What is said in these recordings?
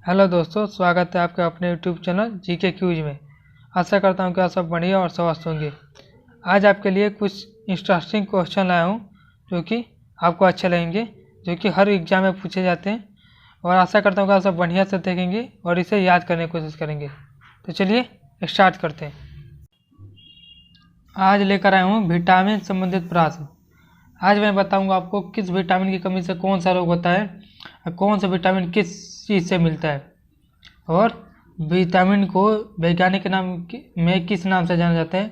Hello दोस्तों, स्वागत है आपके अपने यूट्यूब चैनल जीके क्यूज में। आशा करता हूं कि आप सब बढ़िया और स्वस्थ होंगे। आज आपके लिए कुछ इंटरेस्टिंग क्वेश्चन लाया हूं जो कि आपको अच्छे लगेंगे, जो कि हर एग्जाम में पूछे जाते हैं। और आशा करता हूं कि आप सब बढ़िया से देखेंगे और इसे याद करने की कोशिश करेंगे। तो चलिए स्टार्ट करते हैं। आज लेकर आया हूँ विटामिन संबंधित प्रश्न। आज मैं बताऊँगा आपको किस विटामिन की कमी से कौन सा रोग होता है और कौन सा विटामिन किस चीज़ से मिलता है, और विटामिन को वैज्ञानिक नाम में किस नाम से जाना जाता है।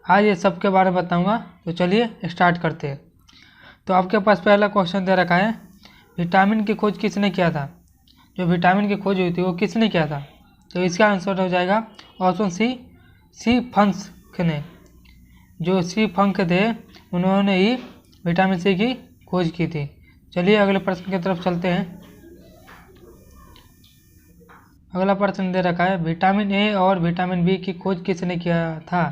आज ये सब के बारे में बताऊंगा। तो चलिए स्टार्ट करते हैं। तो आपके पास पहला क्वेश्चन दे रखा है, विटामिन की खोज किसने किया था। जो विटामिन की खोज हुई थी वो किसने किया था। तो इसका आंसर हो जाएगा ऑप्शन सी फंक ने। जो सी फंक थे उन्होंने ही विटामिन सी की खोज की थी। चलिए अगले प्रश्न की तरफ चलते हैं। अगला प्रश्न दे रखा है, विटामिन ए और विटामिन बी की खोज किसने किया था।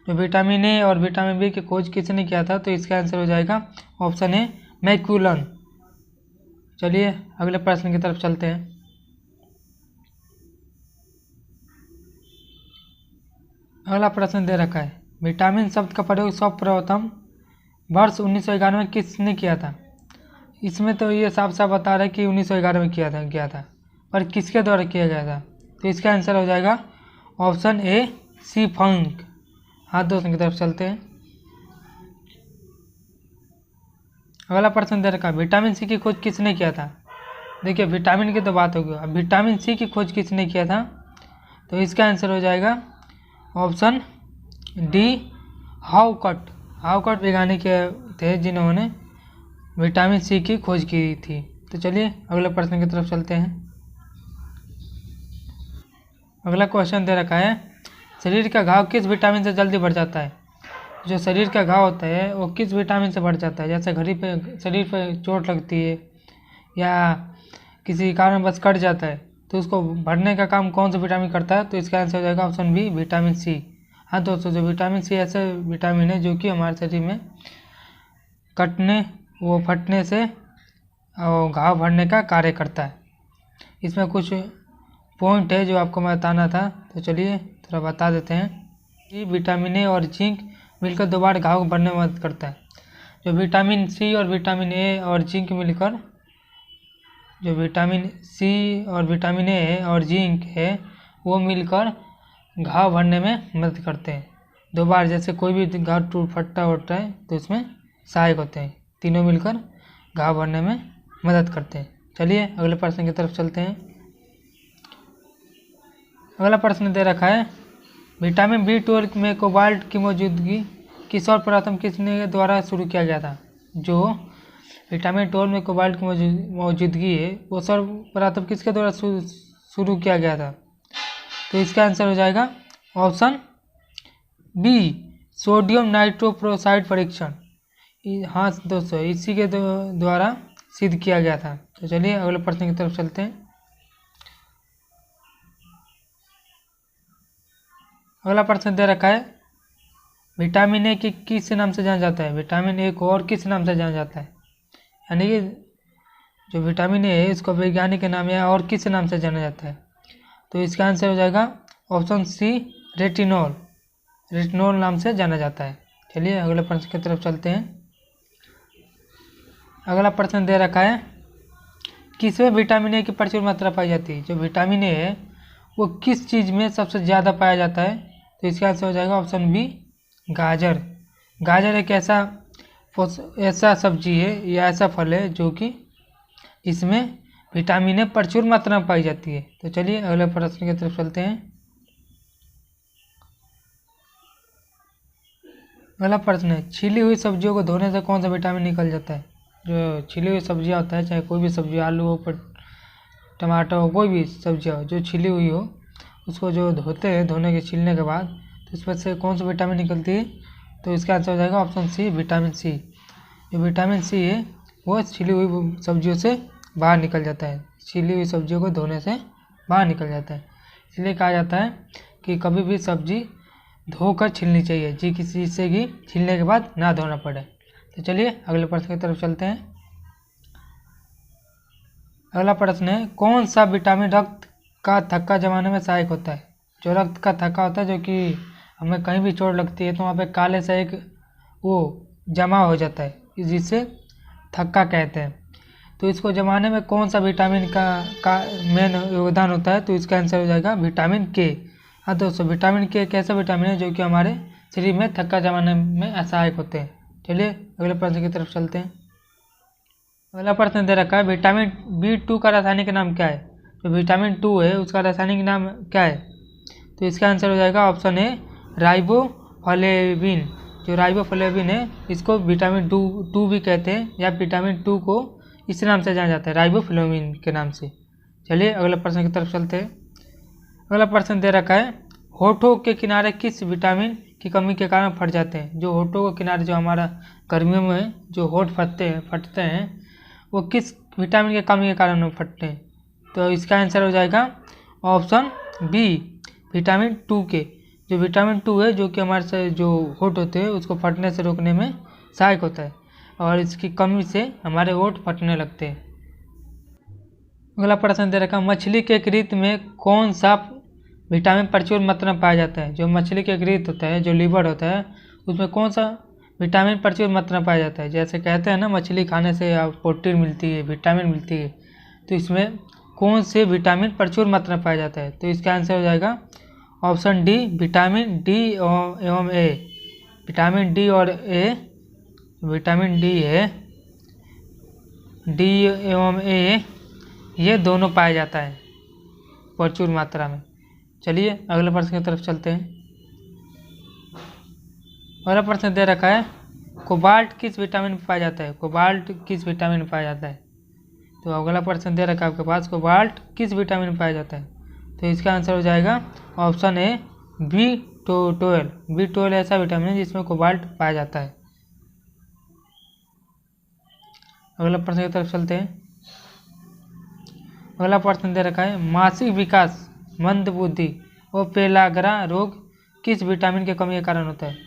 जो विटामिन ए और विटामिन बी की खोज किसने किया था, तो इसका आंसर हो जाएगा ऑप्शन ए मैक्यूलन। चलिए अगले प्रश्न की तरफ चलते हैं। अगला प्रश्न दे रखा है, विटामिन शब्द का प्रयोग सर्वप्रथम वर्ष 1911 में किसने किया था। इसमें तो ये साफ साफ बता रहा है कि 1911 में किया था, पर किसके द्वारा किया गया था। तो इसका आंसर हो जाएगा ऑप्शन ए सी फंक। हाथ दोस्तों की तरफ चलते हैं। अगला प्रश्न दे रखा, विटामिन सी की खोज किसने किया था। देखिए विटामिन की तो बात होगी, अब विटामिन सी की खोज किसने किया था। तो इसका आंसर हो जाएगा ऑप्शन डी हाउकट। हाउकट वैज्ञानिक थे जिन्होंने विटामिन सी की खोज की थी। तो चलिए अगले प्रश्न की तरफ चलते हैं। अगला क्वेश्चन दे रखा है, शरीर का घाव किस विटामिन से जल्दी बढ़ जाता है। जो शरीर का घाव होता है वो किस विटामिन से बढ़ जाता है। जैसे घड़ी पे शरीर पे चोट लगती है या किसी कारणवश कट जाता है, तो उसको बढ़ने का काम कौन सा विटामिन करता है। तो इसका आंसर हो जाएगा ऑप्शन बी विटामिन सी। हाँ दोस्तों, जो विटामिन सी ऐसे विटामिन है जो कि हमारे शरीर में फटने से और घाव भरने का कार्य करता है। इसमें कुछ पॉइंट है जो आपको मैं बताना था, तो चलिए थोड़ा बता देते हैं। कि विटामिन ए और जिंक मिलकर दोबारा घाव भरने में मदद करता है। जो विटामिन सी और विटामिन ए और जिंक मिलकर, जो विटामिन सी और विटामिन ए और जिंक है वो मिलकर घाव भरने में मदद करते हैं। दोबारा जैसे कोई भी घाव टूट फटता होता है तो इसमें सहायक होते हैं। तीनों मिलकर घाव भरने में मदद करते हैं। चलिए अगले प्रश्न की तरफ चलते हैं। अगला प्रश्न दे रखा है, विटामिन बी12 में कोबाल्ट की मौजूदगी की सर्वप्रथम किसने द्वारा शुरू किया गया था। जो विटामिन 12 में कोबाल्ट की मौजूदगी है वो सर्वप्रथम किसके द्वारा शुरू किया गया था। तो इसका आंसर हो जाएगा ऑप्शन बी सोडियम नाइट्रोप्रोसाइड परीक्षण। हाँ दोस्तों, इसी के द्वारा सिद्ध किया गया था। तो चलिए अगले प्रश्न की तरफ चलते हैं। अगला प्रश्न दे रखा है, विटामिन ए की किस नाम से जाना जाता है। विटामिन ए को और किस नाम से जाना जाता है, यानी कि जो विटामिन ए है इसको वैज्ञानिक के नाम या और किस नाम से जाना जाता है। तो इसका आंसर हो जाएगा ऑप्शन सी रेटिनॉल। रेटिनॉल नाम से जाना जाता है। चलिए अगले प्रश्न की तरफ चलते हैं। अगला प्रश्न दे रखा है, किसमें विटामिन ए की प्रचुर मात्रा पाई जाती है। जो विटामिन ए है वो किस चीज़ में सबसे ज़्यादा पाया जाता है। तो इसका आंसर हो जाएगा ऑप्शन बी गाजर। गाजर एक ऐसा सब्जी है या ऐसा फल है जो कि इसमें विटामिन ए प्रचुर मात्रा में पाई जाती है। तो चलिए अगले प्रश्न की तरफ चलते हैं। अगला प्रश्न है, छिली हुई सब्जियों को धोने से कौन सा विटामिन निकल जाता है। जो छिली हुई सब्जियां होता है, चाहे कोई भी सब्जी, आलू हो, टमाटर हो, कोई भी सब्जियां हो जो छिली हुई हो, उसको जो धोते हैं, धोने के छीलने के बाद तो इसमें से कौन सा विटामिन निकलती है। तो इसका आंसर हो जाएगा ऑप्शन सी विटामिन सी। जो विटामिन सी है वो छिली हुई सब्जियों से बाहर निकल जाता है। छिली हुई सब्जियों को धोने से बाहर निकल जाता है। इसलिए कहा जाता है कि कभी भी सब्जी धोकर छीलनी चाहिए, जी किसी चीज़ से कि छीलने के बाद ना धोना पड़े। तो चलिए अगले प्रश्न की तरफ चलते हैं। अगला प्रश्न है, कौन सा विटामिन रक्त का थक्का जमाने में सहायक होता है? जो रक्त का थक्का होता है, जो कि हमें कहीं भी चोट लगती है तो वहाँ पे काले से एक वो जमा हो जाता है, जिसे थक्का कहते हैं। तो इसको जमाने में कौन सा विटामिन का मेन योगदान होता है? तो इसका आंसर हो जाएगा विटामिन के। हाँ दोस्तों, विटामिन के एक ऐसा विटामिन है जो कि हमारे शरीर में थक्का जमाने में सहायक होते हैं। चलिए अगले प्रश्न की तरफ चलते हैं। अगला प्रश्न दे रखा है, विटामिन B2 का रासायनिक नाम क्या है? जो विटामिन 2 है उसका रासायनिक नाम क्या है? तो इसका आंसर हो जाएगा ऑप्शन ए राइबोफ्लेविन। जो राइबोफ्लेविन है इसको विटामिन टू भी कहते हैं, या विटामिन 2 को इस नाम से जाना जाता है, राइबोफ्लेविन के नाम से। चलिए अगले प्रश्न की तरफ चलते हैं। अगला प्रश्न दे रखा है, होठों के किनारे किस विटामिन की कमी के कारण फट जाते हैं? जो होठों के किनारे जो हमारा गर्मियों में जो होठ फटते हैं वो किस विटामिन के कमी के कारण फटते हैं? तो इसका आंसर हो जाएगा ऑप्शन बी विटामिन 2 के। जो विटामिन 2 है जो कि हमारे से जो होठ होते हैं उसको फटने से रोकने में सहायक होता है, और इसकी कमी से हमारे होठ फटने लगते हैं। अगला प्रश्न दे रखा, मछली के यकृत में कौन सा विटामिन प्रचुर मात्रा में पाया जाता है? जो मछली के यकृत होता है, जो लीवर होता है, उसमें कौन सा विटामिन प्रचुर मात्रा में पाया जाता है? जैसे कहते हैं ना, मछली खाने से प्रोटीन मिलती है, विटामिन मिलती है, तो इसमें कौन से विटामिन प्रचुर मात्रा में पाया जाता है? तो इसका आंसर हो जाएगा ऑप्शन डी विटामिन डी एवं ए। विटामिन डी और ए, विटामिन डी है, डी एवं ए ये दोनों पाया जाता है प्रचुर मात्रा में। चलिए अगले प्रश्न की तरफ चलते हैं। अगला प्रश्न दे रखा है, कोबाल्ट किस विटामिन में पाया जाता है? कोबाल्ट किस विटामिन में पाया जाता है? तो अगला प्रश्न दे रखा है आपके पास, कोबाल्ट किस विटामिन में पाया जाता है? तो इसका आंसर हो जाएगा ऑप्शन ए B12। B12 ऐसा विटामिन है जिसमें कोबाल्ट पाया जाता है। अगला प्रश्न की तरफ चलते हैं। अगला प्रश्न दे रखा है, मानसिक विकास, मंदबुद्धि और पेलाग्रा रोग किस विटामिन की कमी के कारण होता है?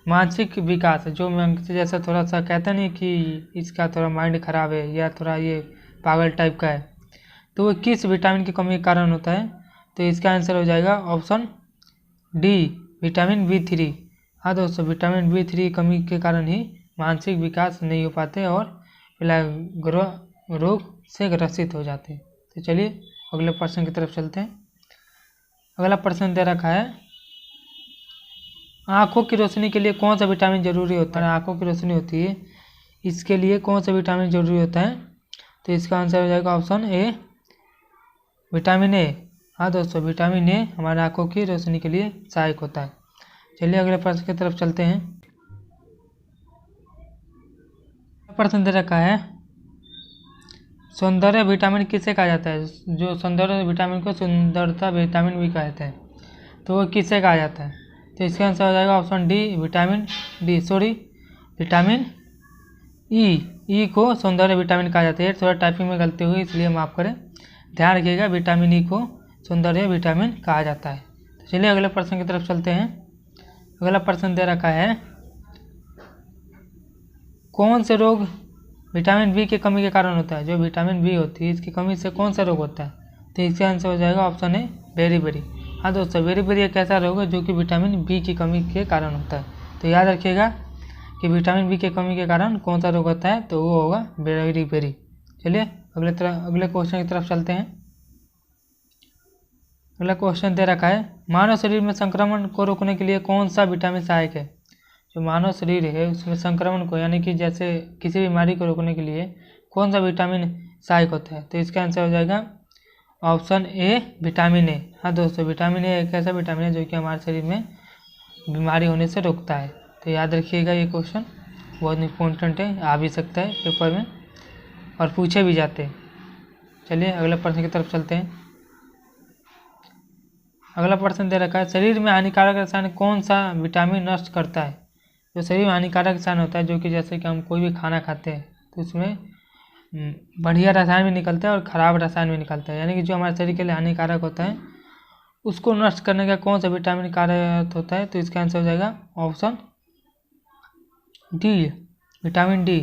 मानसिक विकास, जो जैसा थोड़ा सा कहते नहीं कि इसका थोड़ा माइंड खराब है या थोड़ा ये पागल टाइप का है, तो वो किस विटामिन की कमी के कारण होता है? तो इसका आंसर हो जाएगा ऑप्शन डी विटामिन B3। हाँ दोस्तों, विटामिन B3 की कमी के कारण ही मानसिक विकास नहीं हो पाते और पेलाग्रा रोग से ग्रसित हो जाते हैं। तो चलिए अगले प्रश्न की तरफ चलते हैं। अगला प्रश्न दे रखा है, आँखों की रोशनी के लिए कौन सा विटामिन जरूरी होता है? आँखों की रोशनी होती है, इसके लिए कौन सा विटामिन जरूरी होता है? तो इसका आंसर हो जाएगा ऑप्शन ए विटामिन ए। हाँ दोस्तों, विटामिन ए हमारे आँखों की रोशनी के लिए सहायक होता है। चलिए अगले प्रश्न की तरफ चलते हैं। प्रश्न दे रखा है, सौंदर्य विटामिन किसे कहा जाता है? जो सौंदर्य विटामिन को सुंदरता विटामिन भी कहते हैं, तो वो किसे कहा जाता है? तो इसका आंसर हो जाएगा ऑप्शन डी विटामिन ई को सौंदर्य विटामिन कहा जाता है। थोड़ा टाइपिंग में गलती हुई इसलिए माफ़ करें, ध्यान रखिएगा, विटामिन ई को सौंदर्य विटामिन कहा जाता है। तो चलिए अगले प्रश्न की तरफ चलते हैं। अगला प्रश्न दे रखा है, कौन से रोग विटामिन बी की कमी के कारण होता है? जो विटामिन बी होती है इसकी कमी से कौन सा रोग होता है? तो इसका आंसर हो जाएगा ऑप्शन ए बेरी। हाँ दोस्तों, बेरी एक ऐसा रोग है जो कि विटामिन बी की कमी के कारण होता है। तो याद रखिएगा कि विटामिन बी की कमी के कारण कौन सा रोग होता है, तो वो होगा बेरी। चलिए अगले क्वेश्चन की तरफ चलते हैं। अगला क्वेश्चन दे रखा है, मानव शरीर में संक्रमण को रोकने के लिए कौन सा विटामिन सहायक है? जो मानव शरीर है उसमें संक्रमण को, यानी कि जैसे किसी बीमारी को रोकने के लिए कौन सा विटामिन सहायक होता है? तो इसका आंसर हो जाएगा ऑप्शन ए विटामिन ए। हाँ दोस्तों, विटामिन ए एक ऐसा विटामिन है जो कि हमारे शरीर में बीमारी होने से रोकता है। तो याद रखिएगा, ये क्वेश्चन बहुत इम्पोर्टेंट है, आ भी सकता है पेपर में और पूछे भी जाते हैं। चलिए अगले प्रश्न की तरफ चलते हैं। अगला प्रश्न दे रखा है, शरीर में हानिकारक रसायन कौन सा विटामिन नष्ट करता है? जो शरीर में हानिकारक रसायन होता है, जो कि जैसे कि हम कोई भी खाना खाते हैं तो उसमें बढ़िया रसायन भी निकलता है और ख़राब रसायन भी निकलता है, यानी कि जो हमारे शरीर के लिए हानिकारक होता है उसको नष्ट करने का कौन सा विटामिन कार्यरत होता है? तो इसका आंसर हो जाएगा ऑप्शन डी विटामिन डी।